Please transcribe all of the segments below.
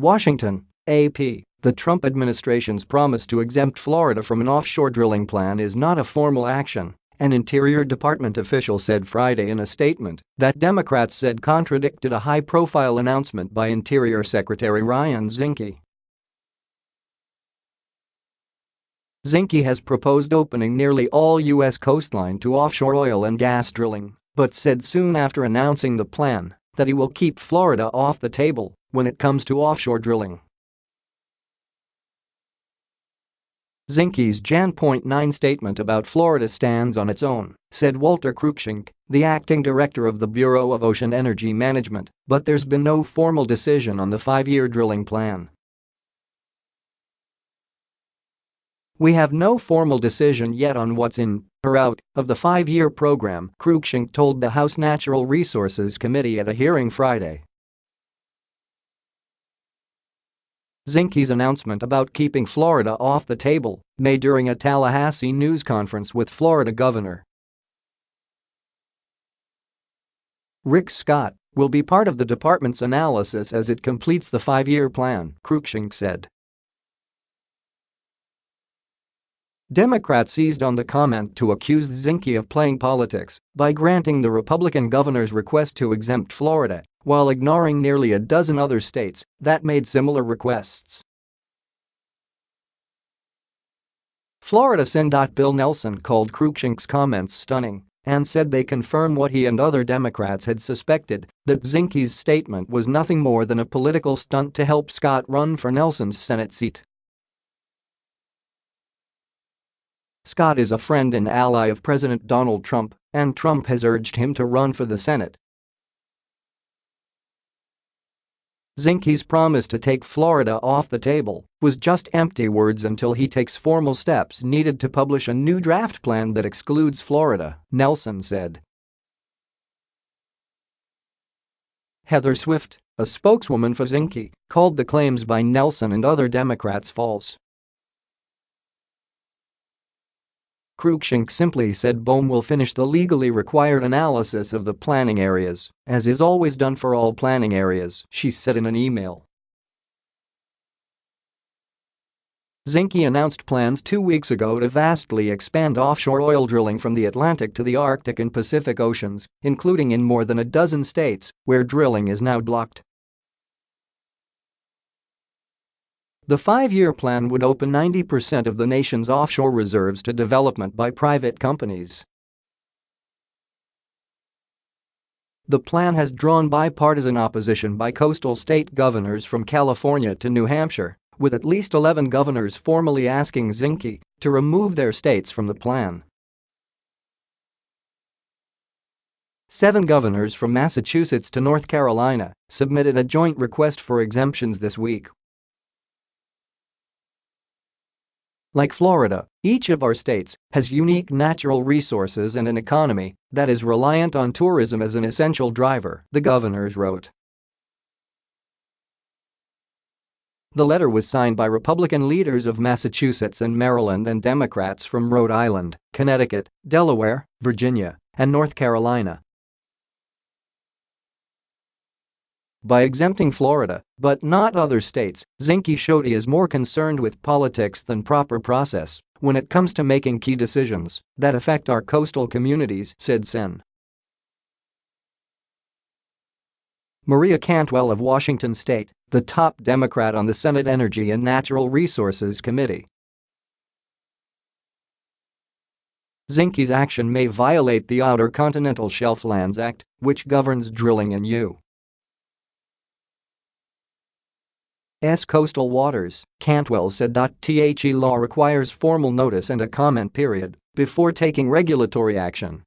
Washington, AP. The Trump administration's promise to exempt Florida from an offshore drilling plan is not a formal action, an Interior Department official said Friday in a statement that Democrats said contradicted a high-profile announcement by Interior Secretary Ryan Zinke. Zinke has proposed opening nearly all U.S. coastline to offshore oil and gas drilling, but said soon after announcing the plan that he will keep Florida off the table when it comes to offshore drilling. Zinke's Jan. 9 statement about Florida stands on its own, said Walter Cruikshank, the acting director of the Bureau of Ocean Energy Management, but there's been no formal decision on the 5-year drilling plan. We have no formal decision yet on what's in or out of the 5-year program, Cruikshank told the House Natural Resources Committee at a hearing Friday. Zinke's announcement about keeping Florida off the table made during a Tallahassee news conference with Florida Governor Rick Scott will be part of the department's analysis as it completes the 5-year plan, Cruikshank said. Democrats seized on the comment to accuse Zinke of playing politics by granting the Republican governor's request to exempt Florida while ignoring nearly a dozen other states that made similar requests. Florida Sen. Bill Nelson called Cruikshank's comments stunning and said they confirm what he and other Democrats had suspected, that Zinke's statement was nothing more than a political stunt to help Scott run for Nelson's Senate seat. Scott is a friend and ally of President Donald Trump, and Trump has urged him to run for the Senate. Zinke's promise to take Florida off the table was just empty words until he takes formal steps needed to publish a new draft plan that excludes Florida, Nelson said. Heather Swift, a spokeswoman for Zinke, called the claims by Nelson and other Democrats false. Cruikshank simply said BOEM will finish the legally required analysis of the planning areas, as is always done for all planning areas, she said in an email. Zinke announced plans 2 weeks ago to vastly expand offshore oil drilling from the Atlantic to the Arctic and Pacific Oceans, including in more than a dozen states where drilling is now blocked. The 5-year plan would open 90% of the nation's offshore reserves to development by private companies. The plan has drawn bipartisan opposition by coastal state governors from California to New Hampshire, with at least 11 governors formally asking Zinke to remove their states from the plan. 7 governors from Massachusetts to North Carolina submitted a joint request for exemptions this week. Like Florida, each of our states has unique natural resources and an economy that is reliant on tourism as an essential driver, the governors wrote. The letter was signed by Republican leaders of Massachusetts and Maryland and Democrats from Rhode Island, Connecticut, Delaware, Virginia, and North Carolina. By exempting Florida, but not other states, Zinke showed he is more concerned with politics than proper process when it comes to making key decisions that affect our coastal communities, said Sen. Maria Cantwell of Washington State, the top Democrat on the Senate Energy and Natural Resources Committee. Zinke's action may violate the Outer Continental Shelf Lands Act, which governs drilling in U.S. coastal waters, Cantwell said. The law requires formal notice and a comment period before taking regulatory action.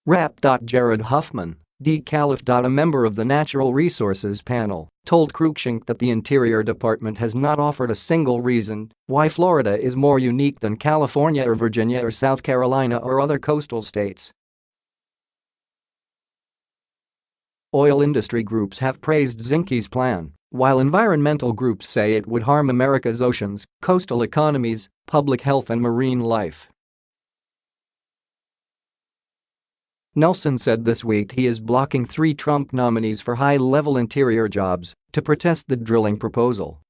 Rep. Jared Huffman, D-Calif. A member of the Natural Resources panel, told Cruikshank that the Interior Department has not offered a single reason why Florida is more unique than California or Virginia or South Carolina or other coastal states. Oil industry groups have praised Zinke's plan, while environmental groups say it would harm America's oceans, coastal economies, public health and marine life. Nelson said this week he is blocking 3 Trump nominees for high-level interior jobs to protest the drilling proposal.